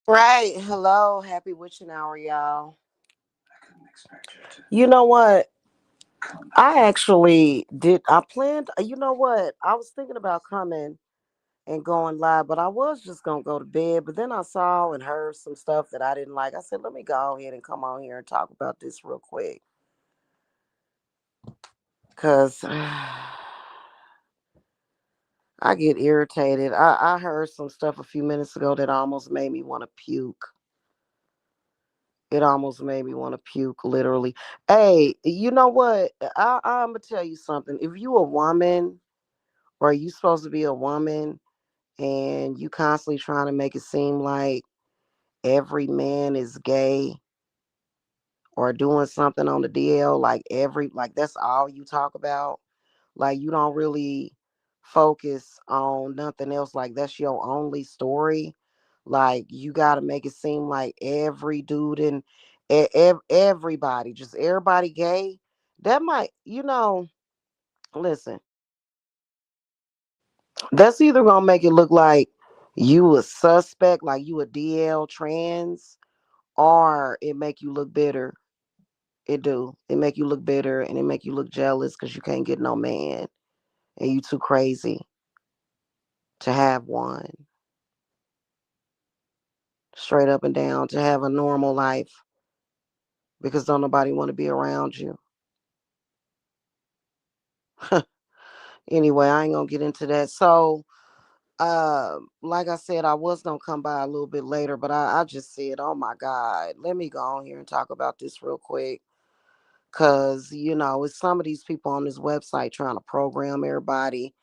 Right. Hello. Happy witching hour, y'all. You know what? I actually did. I planned. You know what? I was thinking about coming and going live, but I was just going to go to bed. But then I saw and heard some stuff that I didn't like. I said, let me go ahead and come on here and talk about this real quick. Because I get irritated. I heard some stuff a few minutes ago that almost made me want to puke. It almost made me want to puke, literally. Hey, you know what? I'm gonna tell you something. If you a woman, or you supposed to be a woman, and you constantly trying to make it seem like every man is gay or doing something on the DL, like that's all you talk about. Like you don't really focus on nothing else. Like that's your only story. Like you got to make it seem like every dude and everybody, just everybody gay. That might, listen, that's either gonna make it look like you a suspect, like you a DL trans, or it make you look bitter. It do. It make you look bitter and it make you look jealous because you can't get no man and you too crazy to have one. Straight up and down, to have a normal life because don't nobody want to be around you. Anyway, I ain't gonna get into that. So, like I said, I was gonna come by a little bit later, but I just said, oh my God, let me go on here and talk about this real quick. Cause it's some of these people on this website trying to program everybody.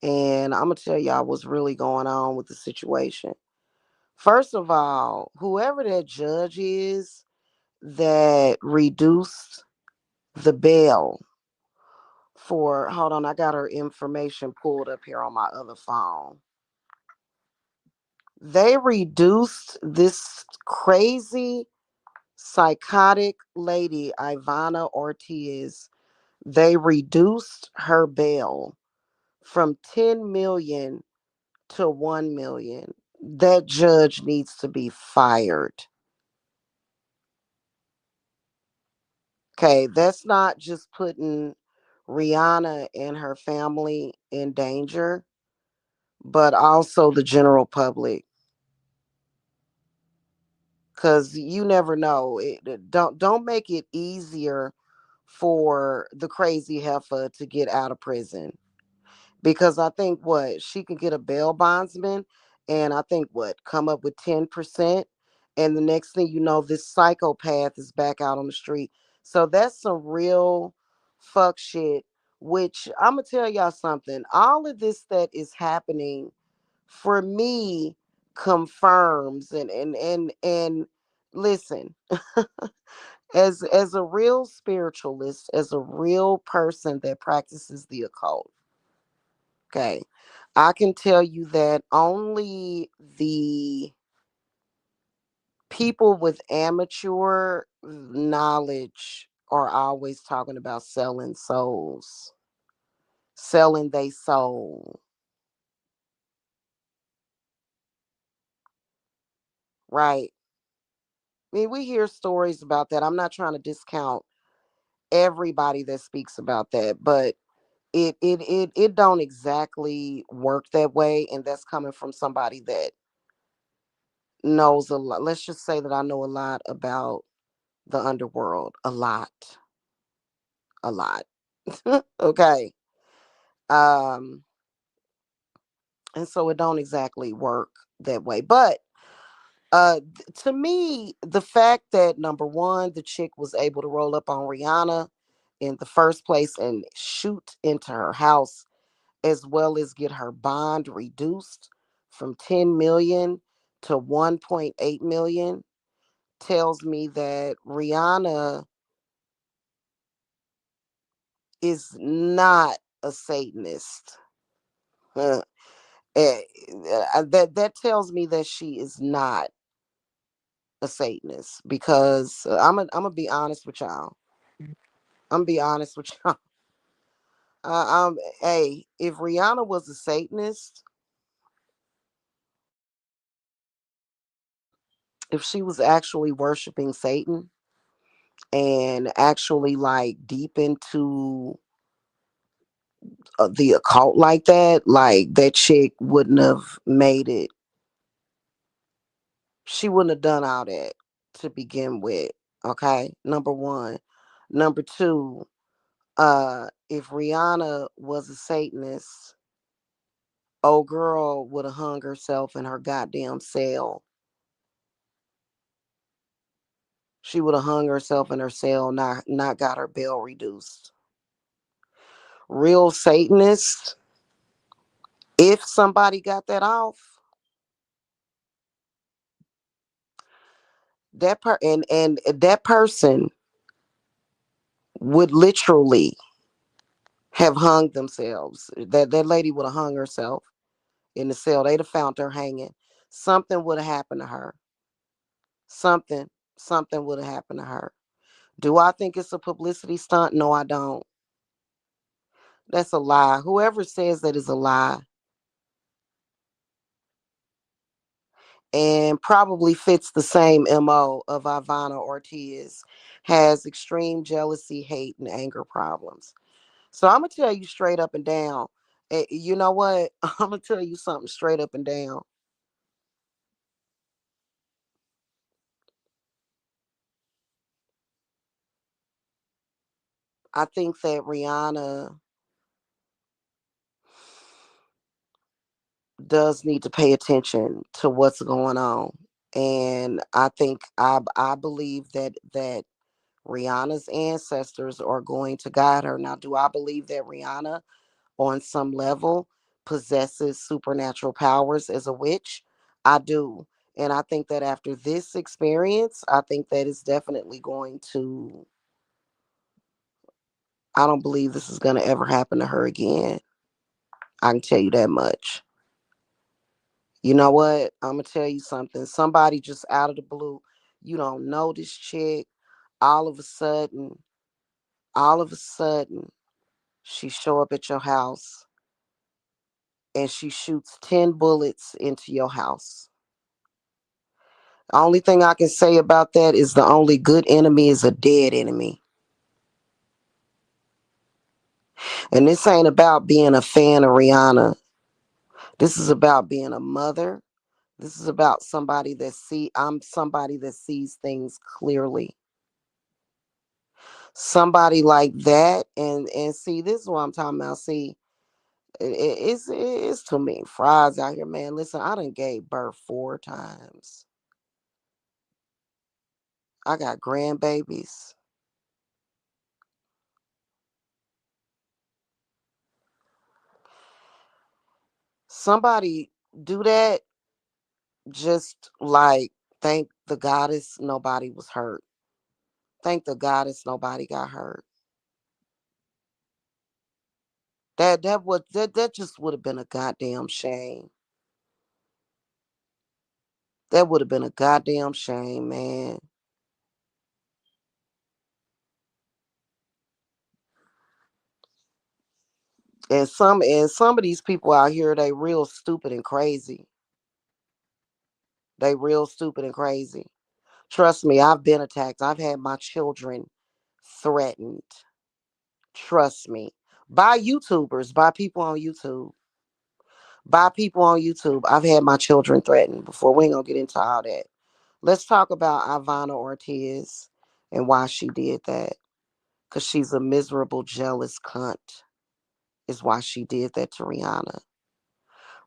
And I'm gonna tell y'all what's really going on with the situation. First of all, whoever that judge is that reduced the bail for, hold on, I got her information pulled up here on my other phone. They reduced this crazy psychotic lady, Ivana Ortiz. They reduced her bail from 10 million to 1 million. That judge needs to be fired. Okay, that's not just putting Rihanna and her family in danger, but also the general public. Cause you never know. Don't make it easier for the crazy heifer to get out of prison. Because I think what she could get a bail bondsman, and I think what come up with 10%, and the next thing you know, this psychopath is back out on the street. So that's some real fuck shit. Which I'm gonna tell y'all something. All of this that is happening for me confirms and listen, as a real spiritualist, as a real person that practices the occult. Okay. I can tell you that only the people with amateur knowledge are always talking about selling souls, selling they soul, right? I mean, we hear stories about that. I'm not trying to discount everybody that speaks about that, but it don't exactly work that way, and that's coming from somebody that knows a lot. Let's just say that I know a lot about the underworld, a lot. Okay. um and so it don't exactly work that way, but to me, the fact that number one, the chick was able to roll up on Rihanna in the first place and shoot into her house, as well as get her bond reduced from 10 million to 1.8 million, tells me that Rihanna is not a Satanist. Uh, that tells me that she is not a Satanist, because I'm gonna be honest with y'all. I'm gonna be honest with y'all. Hey, if Rihanna was a Satanist, if she was actually worshiping Satan and actually like deep into the occult like that, like that chick wouldn't have made it. She wouldn't have done all that to begin with. Okay, number one. Number two, if Rihanna was a Satanist, old girl would have hung herself in her goddamn cell. She would have hung herself in her cell, not got her bail reduced. Real Satanists, if somebody got that off, and that person would literally have hung themselves. That lady would have hung herself in the cell. They'd have found her hanging. Something would have happened to her. Something, something would have happened to her. Do I think it's a publicity stunt? No, I don't. That's a lie. Whoever says that is a lie and probably fits the same MO of Ivana Ortiz, has extreme jealousy, hate, and anger problems. So I'm gonna tell you straight up and down. You know what? I'm gonna tell you something straight up and down. I think that Rihanna does need to pay attention to what's going on. And I believe that Rihanna's ancestors are going to guide her. Now, do I believe that Rihanna on some level possesses supernatural powers as a witch? I do. And I think that after this experience, I think that it's definitely going to, I don't believe this is going to ever happen to her again. I can tell you that much. You know what? I'm going to tell you something. Somebody just out of the blue, you don't know this chick. All of a sudden, all of a sudden, she show up at your house and she shoots 10 bullets into your house. The only thing I can say about that is the only good enemy is a dead enemy. And this ain't about being a fan of Rihanna. This is about being a mother. This is about I'm somebody that sees things clearly. Somebody like that, and see, this is what I'm talking about. See, it's too many fries out here, man. Listen, I done gave birth 4 times. I got grandbabies. Somebody do that, just like thank the goddess nobody was hurt. Thank the goddess nobody got hurt. That just would have been a goddamn shame. That would have been a goddamn shame, man. And some of these people out here, they real stupid and crazy. They real stupid and crazy. Trust me, I've been attacked. I've had my children threatened. Trust me. By YouTubers, by people on YouTube. By people on YouTube. I've had my children threatened before. We ain't gonna get into all that. Let's talk about Ivana Ortiz and why she did that. Because she's a miserable, jealous cunt, is why she did that to Rihanna.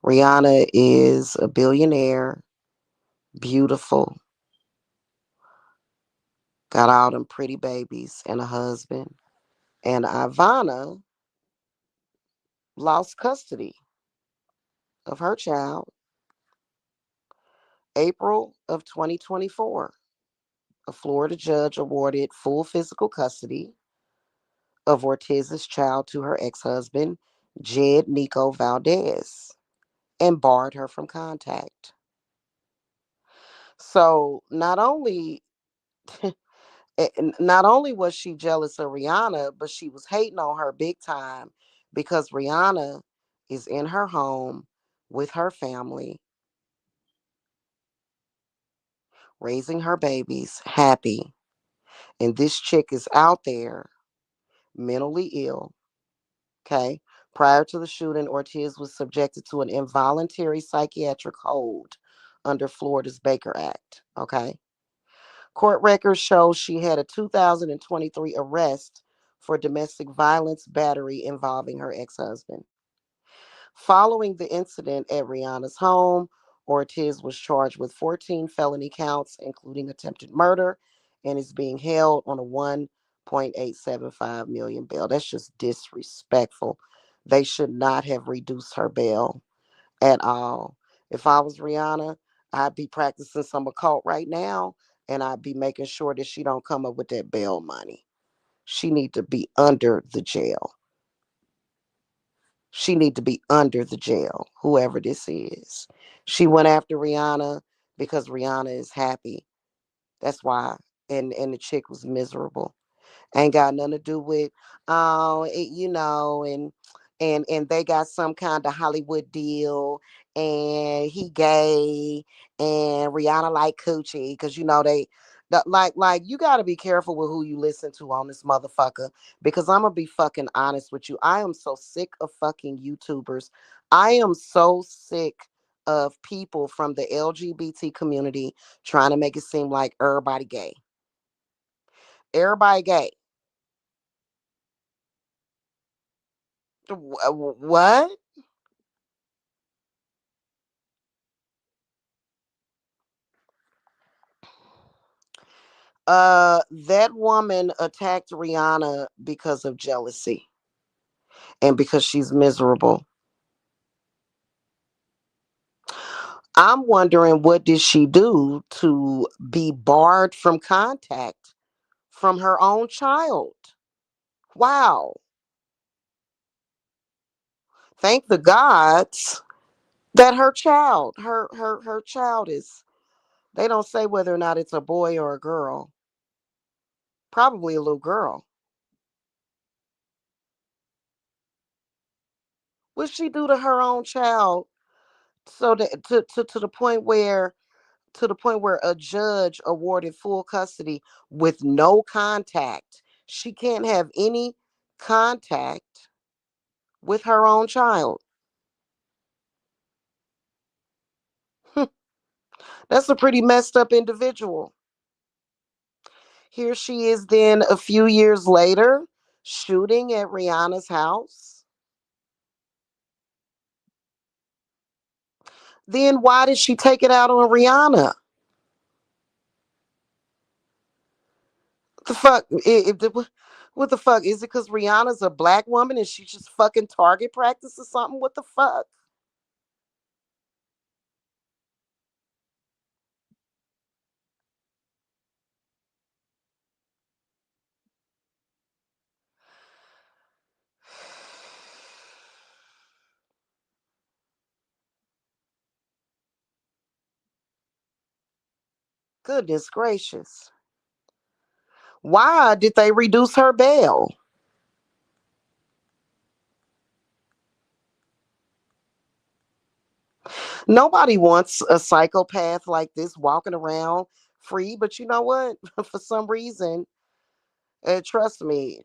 Rihanna is a billionaire, beautiful, got all them pretty babies and a husband. And Ivana lost custody of her child April of 2024. A Florida judge awarded full physical custody of Ortiz's child to her ex-husband, Jed Nico Valdez, and barred her from contact. So not only was she jealous of Rihanna, but she was hating on her big time because Rihanna is in her home with her family. raising her babies, happy. And this chick is out there mentally ill. Okay. Prior to the shooting, Ortiz was subjected to an involuntary psychiatric hold under Florida's Baker Act. Okay. Court records show she had a 2023 arrest for domestic violence battery involving her ex husband. Following the incident at Rihanna's home, Ortiz was charged with 14 felony counts, including attempted murder, and is being held on a 1.875 million bail. That's just disrespectful. They should not have reduced her bail at all. If I was Rihanna, I'd be practicing some occult right now, and I'd be making sure that she don't come up with that bail money. She need to be under the jail. She need to be under the jail, whoever this is. She went after Rihanna because Rihanna is happy. That's why. And the chick was miserable. Ain't got nothing to do with and they got some kind of Hollywood deal, and he gay, and Rihanna like coochie, because like you got to be careful with who you listen to on this motherfucker, because I'm gonna be fucking honest with you. I am so sick of fucking YouTubers. I am so sick of people from the LGBT community trying to make it seem like everybody gay. Everybody gay. What? That woman attacked Rihanna because of jealousy and because she's miserable. I'm wondering, what did she do to be barred from contact from her own child? Wow. Thank the gods that her child is, they don't say whether or not it's a boy or a girl. Probably a little girl. What she do to her own child, so that to the point where, a judge awarded full custody with no contact. She can't have any contact with her own child. That's a pretty messed up individual. Here she is then a few years later shooting at Rihanna's house. Then why did she take it out on Rihanna? The fuck? What the fuck? Is it because Rihanna's a black woman and she just fucking target practice or something? What the fuck? Goodness gracious. Why did they reduce her bail? Nobody wants a psychopath like this walking around free, but you know what? For some reason, trust me,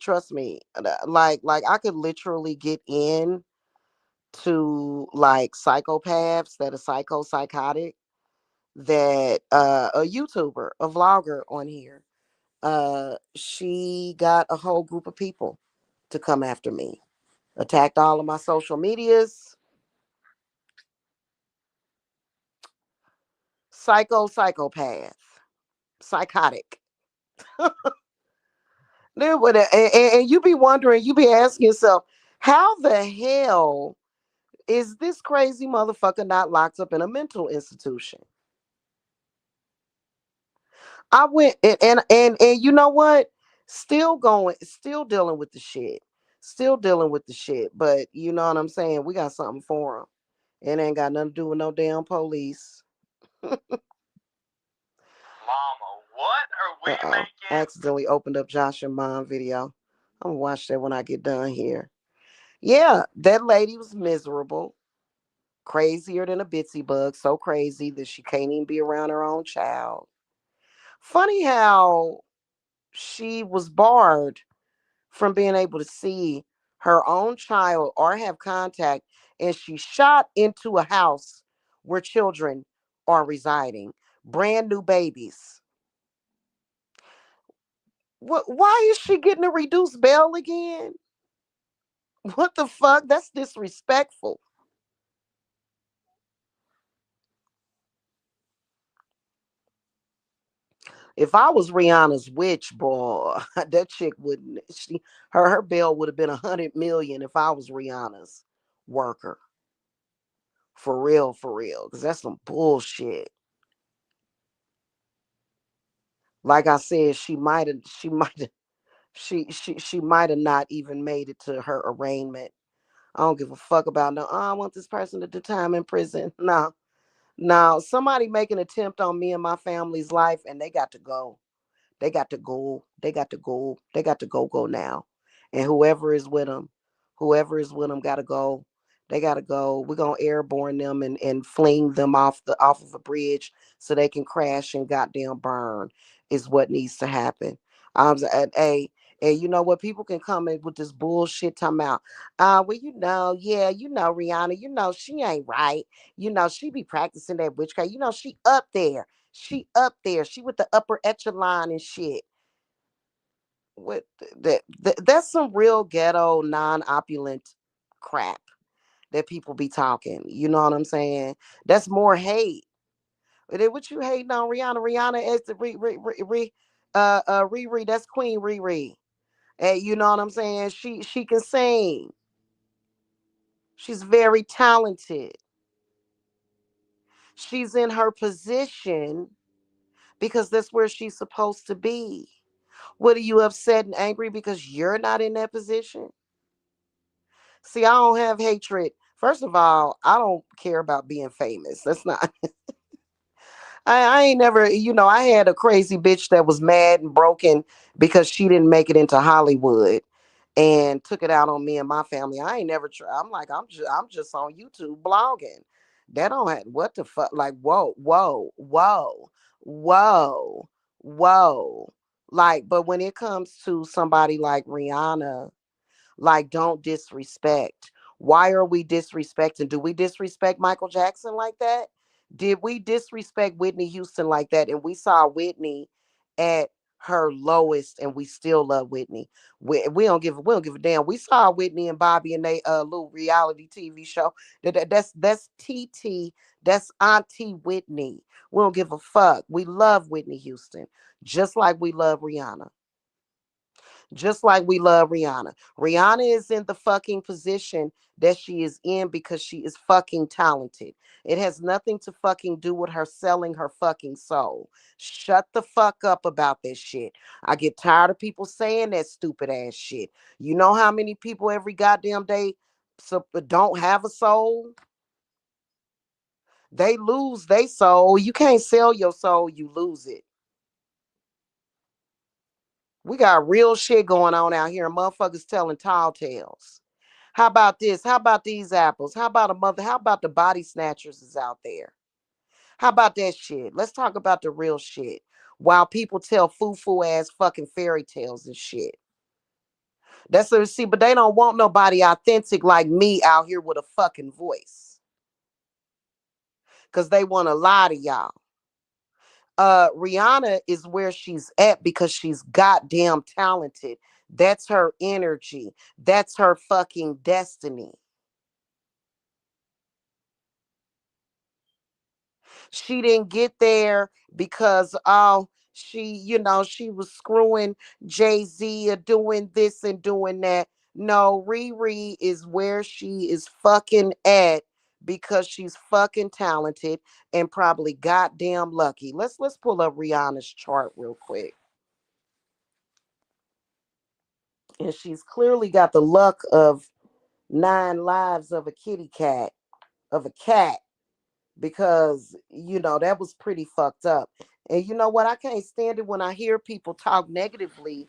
like I could literally get in to like psychopaths that are psychotic, that a YouTuber, a vlogger on here. She got a whole group of people to come after me. Attacked all of my social medias. Psychopath. Psychotic. And you be wondering, you be asking yourself, how the hell is this crazy motherfucker not locked up in a mental institution? I went and you know what? Still going, still dealing with the shit. Still dealing with the shit. But you know what I'm saying? We got something for him. It ain't got nothing to do with no damn police. Mama, what are we I making? accidentally opened up Josh and Mom video. I'm gonna watch that when I get done here. Yeah, that lady was miserable, crazier than a bitsy bug, so crazy that she can't even be around her own child. Funny how she was barred from being able to see her own child or have contact, and she shot into a house where children are residing, brand new babies. What? Why is she getting a reduced bail again? What the fuck? That's disrespectful. If I was Rihanna's witch, boy, that chick wouldn't. Her bail would have been 100 million if I was Rihanna's worker. For real, because that's some bullshit. Like I said, she might have not even made it to her arraignment. I don't give a fuck about no. Oh, I want this person to do time in prison. No, no. Somebody make an attempt on me and my family's life, and they got to go. They got to go. They got to go. They got to go now. And whoever is with them got to go. They got to go. We're gonna airborne them and fling them off of a bridge so they can crash and goddamn burn. Is what needs to happen. And you know what? People can come in with this bullshit talking about, well, yeah, Rihanna, she ain't right. She be practicing that witchcraft. She up there. She up there. She with the upper echelon and shit. What that's some real ghetto, non-opulent crap that people be talking. You know what I'm saying? That's more hate. But then what you hating on Rihanna? Rihanna is the Riri. That's Queen Riri. And you know what I'm saying? She can sing. She's very talented. She's in her position because that's where she's supposed to be. What are you upset and angry because you're not in that position? See, I don't have hatred. First of all, I don't care about being famous. That's not. I ain't never. I had a crazy bitch that was mad and broken because she didn't make it into Hollywood, and took it out on me and my family. I ain't never try. I'm just on YouTube blogging. That don't have what the fuck. Like whoa, whoa. Like, but when it comes to somebody like Rihanna, like, don't disrespect. Why are we disrespecting? Do we disrespect Michael Jackson like that? Did we disrespect Whitney Houston like that? And we saw Whitney at her lowest, and we still love Whitney. We don't give a damn. We saw Whitney and Bobby in a little reality TV show. That's TT. That's Auntie Whitney. We don't give a fuck. We love Whitney Houston, just like we love Rihanna. Just like we love Rihanna. Rihanna is in the fucking position that she is in because she is fucking talented. It has nothing to fucking do with her selling her fucking soul. Shut the fuck up about this shit. I get tired of people saying that stupid ass shit. You know how many people every goddamn day don't have a soul? They lose their soul. You can't sell your soul, you lose it. We got real shit going on out here, and motherfuckers telling tall tales. How about this? How about these apples? How about a mother? How about the body snatchers is out there? How about that shit? Let's talk about the real shit. While people tell foo-foo ass fucking fairy tales and shit. That's what see, but they don't want nobody authentic like me out here with a fucking voice. Cause they want to lie to y'all. Rihanna is where she's at because she's goddamn talented. That's her energy. That's her fucking destiny. She didn't get there because she was screwing Jay-Z or doing this and doing that. No, Riri is where she is fucking at because she's fucking talented and probably goddamn lucky. Let's pull up Rihanna's chart real quick. And she's clearly got the luck of 9 lives of a kitty cat, of a cat, because that was pretty fucked up. And you know what? I can't stand it when I hear people talk negatively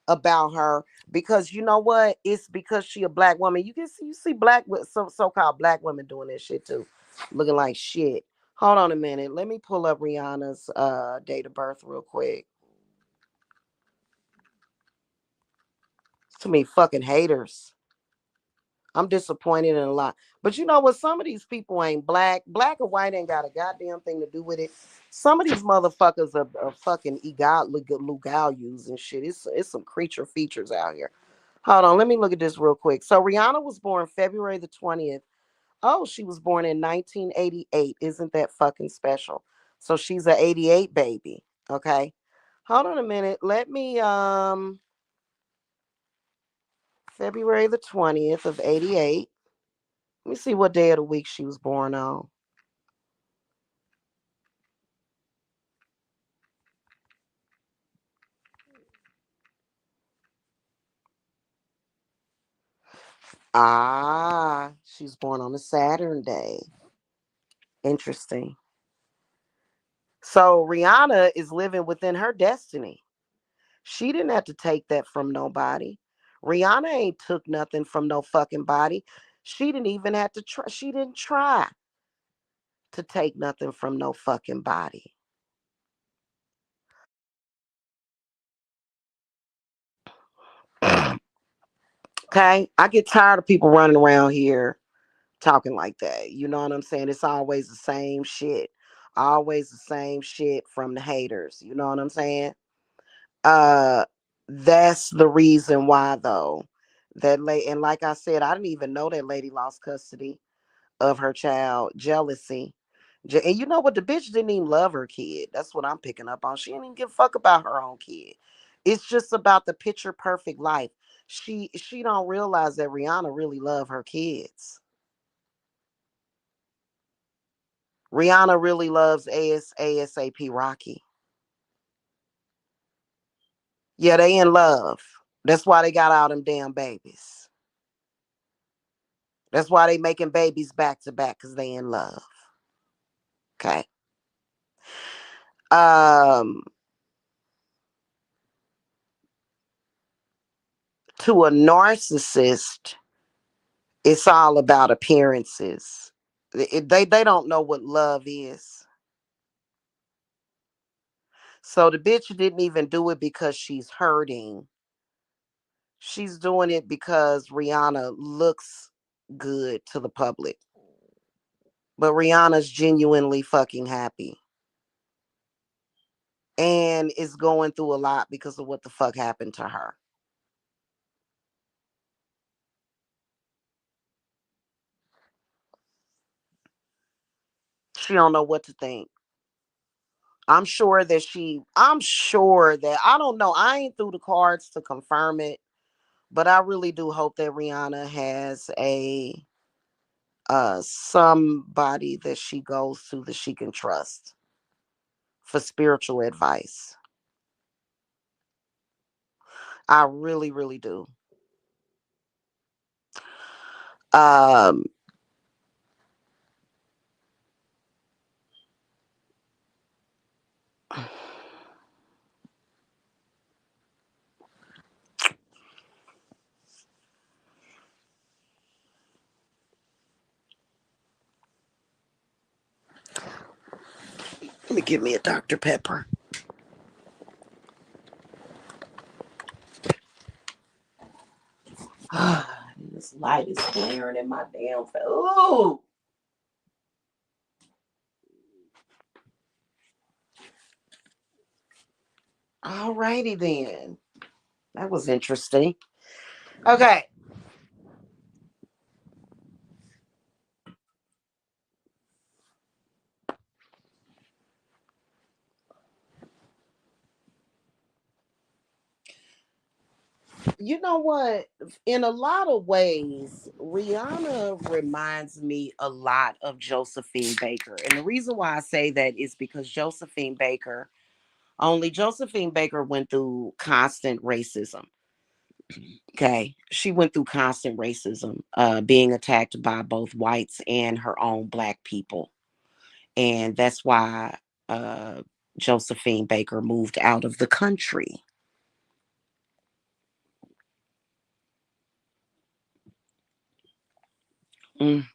about her, because you know what? It's because she a black woman. You see black so-called black women doing that shit too, looking like shit. Hold on a minute. Let me pull up Rihanna's date of birth real quick. Too many fucking haters. I'm disappointed in a lot. But you know what? Some of these people ain't black. Black or white ain't got a goddamn thing to do with it. Some of these motherfuckers are fucking legalius and shit. It's some creature features out here. Hold on, let me look at this real quick. So Rihanna was born February the 20th. Oh, she was born in 1988. Isn't that fucking special? So she's a 88 baby. Okay. Hold on a minute. Let me February the 20th of 88. Let me see what day of the week she was born on. Ah, she was born on a Saturn day. Interesting. So Rihanna is living within her destiny. She didn't have to take that from nobody. Rihanna ain't took nothing from no fucking body. She didn't even have to try. She didn't try to take nothing from no fucking body. Okay? I get tired of people running around here talking like that. You know what I'm saying? It's always the same shit. Always the same shit from the haters. You know what I'm saying? Uh that's the reason why though. That lady, and like I said, I didn't even know that lady lost custody of her child. Jealousy. And you know what? The bitch didn't even love her kid. That's what I'm picking up on. She didn't even give a fuck about her own kid. It's just about the picture perfect life. She don't realize that Rihanna really love her kids. Rihanna really loves ASAP Rocky. Yeah, they in love. That's why they got all them damn babies. That's why they making babies back to back, because they in love. Okay. Um, to a narcissist, it's all about appearances. They don't know what love is. So the bitch didn't even do it because she's hurting. She's doing it because Rihanna looks good to the public. But Rihanna's genuinely fucking happy and is going through a lot because of what the fuck happened to her. She don't know what to think. I'm sure that I don't know. I ain't through the cards to confirm it, but I really do hope that Rihanna has a somebody that she goes to that she can trust for spiritual advice. I really, really do. Um, Let me give me a Dr. Pepper. This light is glaring in my damn face. Ooh. Alrighty then. That was interesting. Okay. You know what? In a lot of ways, Rihanna reminds me a lot of Josephine Baker. And the reason why I say that is because Josephine Baker went through constant racism. Okay. She went through constant racism, being attacked by both whites and her own black people. And that's why uh, Josephine Baker moved out of the country. Mm.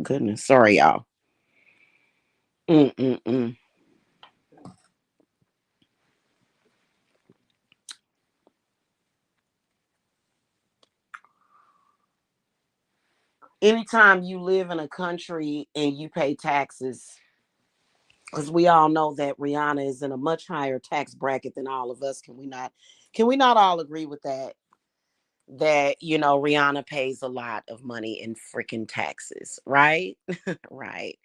Goodness. Sorry, y'all. Mm-mm-mm. Anytime you live in a country and you pay taxes, because we all know that Rihanna is in a much higher tax bracket than all of us. Can we not all agree with that? That, Rihanna pays a lot of money in freaking taxes, right? Right.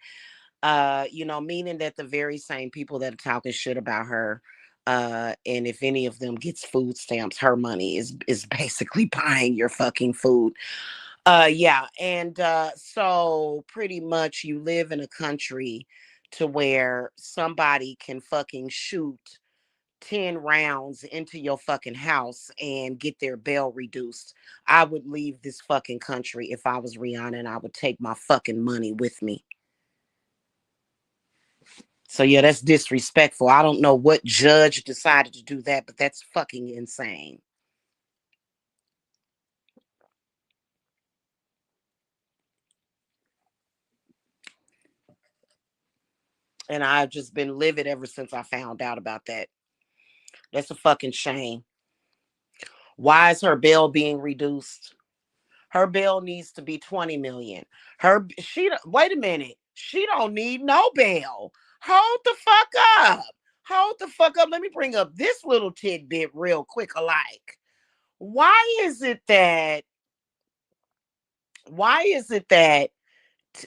Meaning that the very same people that are talking shit about her, and if any of them gets food stamps, her money is basically buying your fucking food. Yeah, and so pretty much you live in a country to where somebody can fucking shoot 10 rounds into your fucking house and get their bail reduced. I would leave this fucking country if I was Rihanna, and I would take my fucking money with me. So yeah, that's disrespectful. I don't know what judge decided to do that, but that's fucking insane. And I've just been livid ever since I found out about that. That's a fucking shame. Why is her bail being reduced? Her bail needs to be 20 million. Wait a minute. She don't need no bail. Hold the fuck up. Hold the fuck up. Let me bring up this little tidbit real quick alike. Why is it that why is it that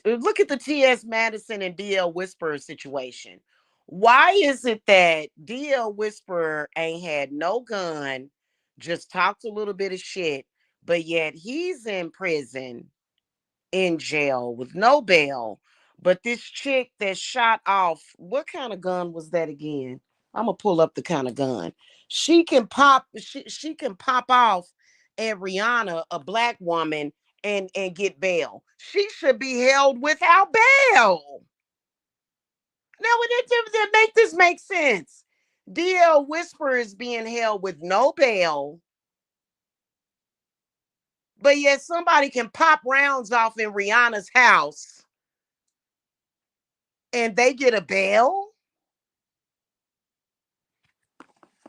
look at the T.S. Madison and D.L. Whisperer situation. Why is it that D.L. Whisperer ain't had no gun, just talked a little bit of shit, but yet he's in prison, in jail with no bail? But this chick that shot off, what kind of gun was that again? I'm gonna pull up the kind of gun. She can pop off at Rihanna, a black woman, and get bail. She should be held without bail. Now, would that make this make sense? DL Whisper is being held with no bail, but yet somebody can pop rounds off in Rihanna's house and they get a bail.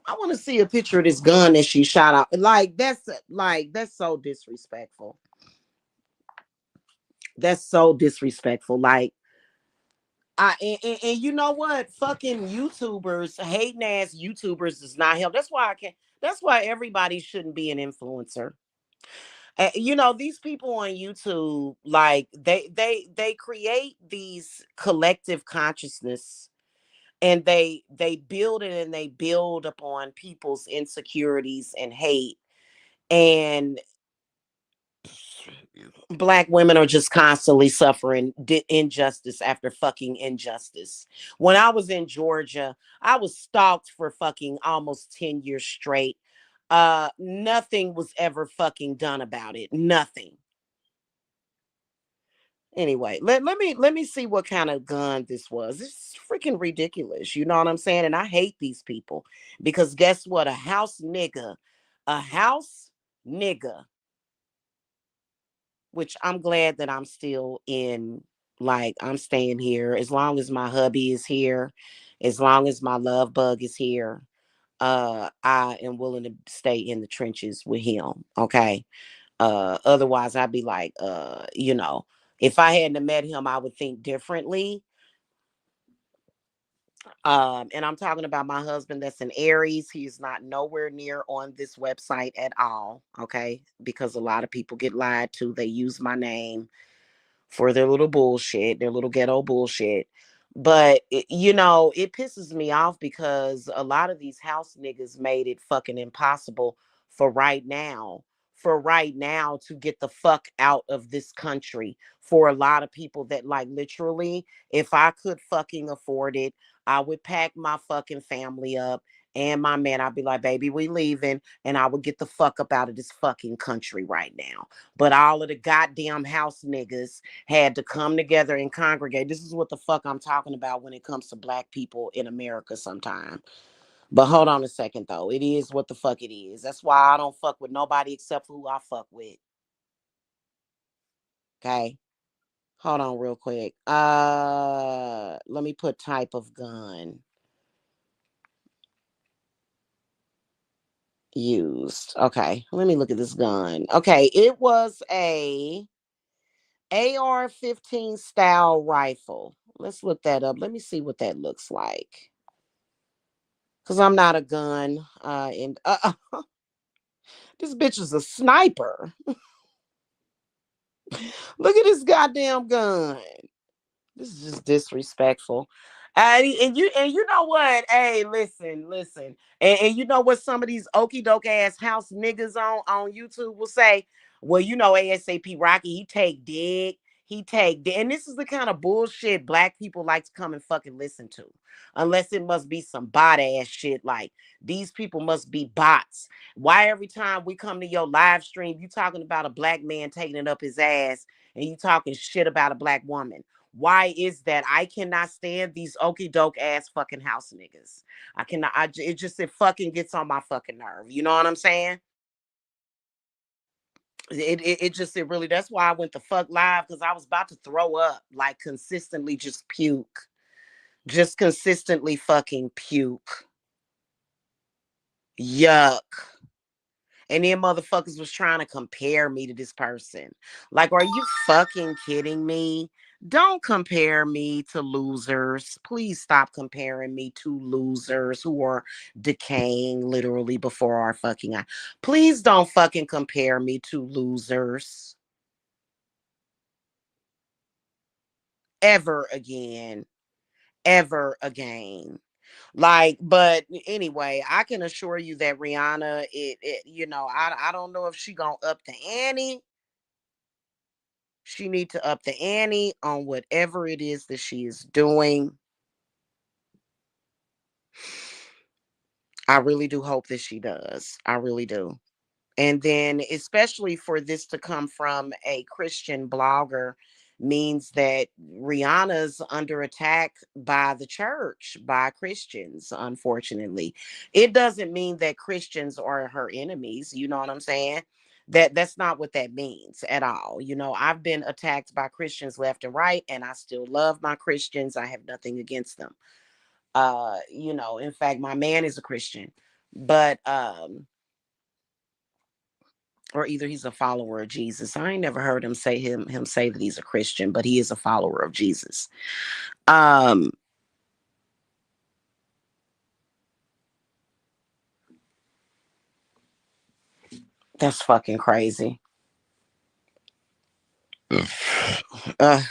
I want to see a picture of this gun that she shot out. That's so disrespectful. That's so disrespectful. And you know what? Fucking YouTubers, hating ass YouTubers does not help. That's why I can't. That's why everybody shouldn't be an influencer. These people on YouTube, like they create these collective consciousness, and they build it, and they build upon people's insecurities and hate. And black women are just constantly suffering injustice after fucking injustice. When I was in Georgia, I was stalked for fucking almost 10 years straight. Nothing was ever fucking done about it. Nothing. Anyway, let me see what kind of gun this was. It's freaking ridiculous. You know what I'm saying? And I hate these people because guess what? A house nigga, which I'm glad that I'm still in, like, I'm staying here as long as my hubby is here, as long as my love bug is here. I am willing to stay in the trenches with him. Okay. Otherwise I'd be like, if I hadn't met him, I would think differently. And I'm talking about my husband that's an Aries. He's not nowhere near on this website at all. Okay. Because a lot of people get lied to. They use my name for their little bullshit, their little ghetto bullshit. But it pisses me off because a lot of these house niggas made it fucking impossible for right now, to get the fuck out of this country for a lot of people that, like, literally, if I could fucking afford it, I would pack my fucking family up and my man. I'd be like, baby, we leaving, and I would get the fuck up out of this fucking country right now. But all of the goddamn house niggas had to come together and congregate. This is what the fuck I'm talking about when it comes to black people in America sometimes. But hold on a second though. It is what the fuck it is. That's why I don't fuck with nobody except for who I fuck with. Okay. Hold on real quick. Let me put type of gun used. Okay, let me look at this gun. Okay, it was a AR-15 style rifle. Let's look that up. Let me see what that looks like. Cause I'm not a gun. And this bitch is a sniper. Look at this goddamn gun. This is just disrespectful. And you know what? Hey, listen. And you know what some of these okey doke ass house niggas on YouTube will say? Well, you know, ASAP Rocky, he take dig. And this is the kind of bullshit black people like to come and fucking listen to. Unless it must be some bot ass shit like these people must be bots. Why every time we come to your live stream, you talking about a black man taking it up his ass and you talking shit about a black woman? Why is that? I cannot stand these okey doke ass fucking house niggas. I cannot. It fucking gets on my fucking nerve. You know what I'm saying? It really. That's why I went the fuck live because I was about to throw up. Like consistently, just puke. Just consistently fucking puke. Yuck. And then motherfuckers was trying to compare me to this person. Like, are you fucking kidding me? Don't compare me to losers. Please stop comparing me to losers who are decaying literally before our fucking eye. Please don't fucking compare me to losers ever again. Ever again. Like, but anyway, I can assure you that Rihanna, I don't know if she gonna up the ante. She need to up the ante on whatever it is that she is doing. I really do hope that she does. I really do. And then, especially for this to come from a Christian blogger, means that Rihanna's under attack by the church, by Christians, unfortunately. It doesn't mean that Christians are her enemies. You know what I'm saying? That's not what that means at all. You know, I've been attacked by Christians left and right, and I still love my Christians. I have nothing against them. In fact, my man is a Christian, but or either he's a follower of Jesus. I ain't never heard him say that he's a Christian, but he is a follower of Jesus. Um, that's fucking crazy. uh,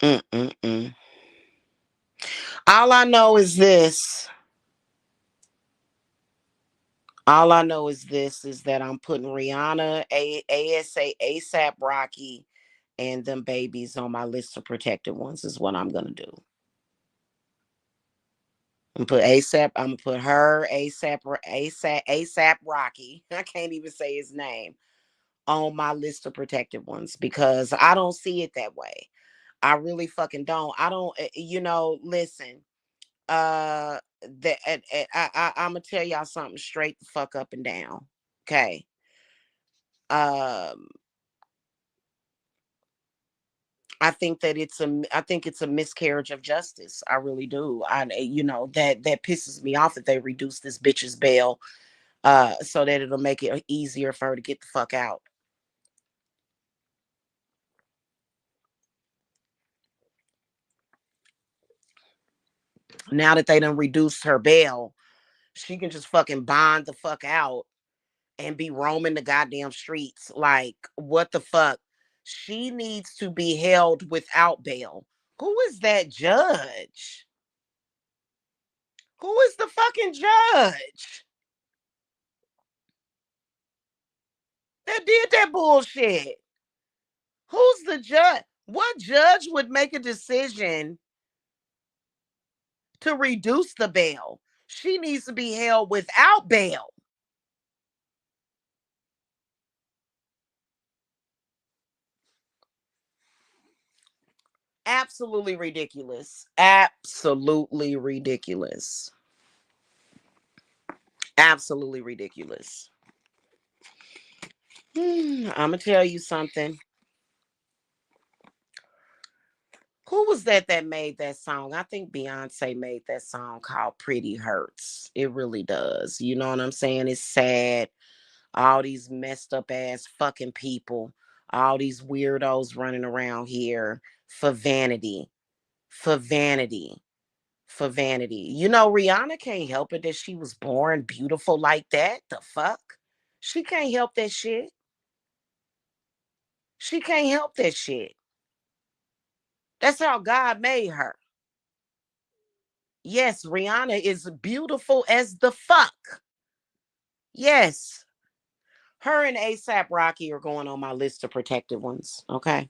mm. All I know is this. All I know is this is that I'm putting Rihanna, ASAP Rocky, and them babies on my list of protected ones is what I'm gonna do. I'm gonna put ASAP. I'm gonna put her ASAP Rocky. I can't even say his name on my list of protected ones because I don't see it that way. I really fucking don't. I don't. Listen. That I'm gonna tell y'all something straight the fuck up and down. Okay. Um. I think it's a miscarriage of justice. I really do. That pisses me off that they reduced this bitch's bail so that it'll make it easier for her to get the fuck out. Now that they done reduced her bail, she can just fucking bond the fuck out and be roaming the goddamn streets. Like, what the fuck? She needs to be held without bail. Who is that judge? Who is the fucking judge that did that bullshit? Who's the judge? What judge would make a decision to reduce the bail? She needs to be held without bail. Absolutely ridiculous. Absolutely ridiculous. Absolutely ridiculous. I'm gonna tell you something. Who was that made that song? I think Beyonce made that song called Pretty Hurts. It really does. You know what I'm saying? It's sad. All these messed up ass fucking people, all these weirdos running around here for vanity, for vanity, for vanity. You know, Rihanna can't help it that she was born beautiful like that. The fuck? She can't help that shit. She can't help that shit. That's how God made her. Yes, Rihanna is beautiful as the fuck. Yes. Her and ASAP Rocky are going on my list of protected ones. Okay.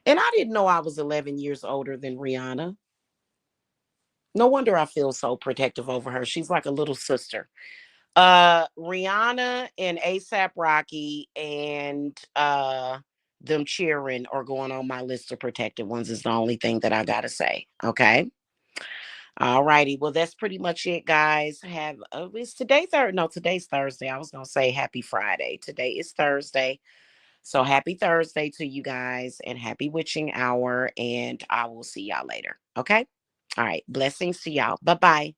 And I didn't know I was 11 years older than Rihanna. No wonder I feel so protective over her. She's like a little sister. Rihanna and ASAP Rocky and them cheering are going on my list of protected ones is the only thing that I gotta say. Okay. All righty. Well, that's pretty much it, guys. Have is today third? No, today's Thursday. I was gonna say happy Friday. Today is Thursday. So happy Thursday to you guys and happy witching hour. And I will see y'all later. Okay. All right. Blessings to y'all. Bye bye.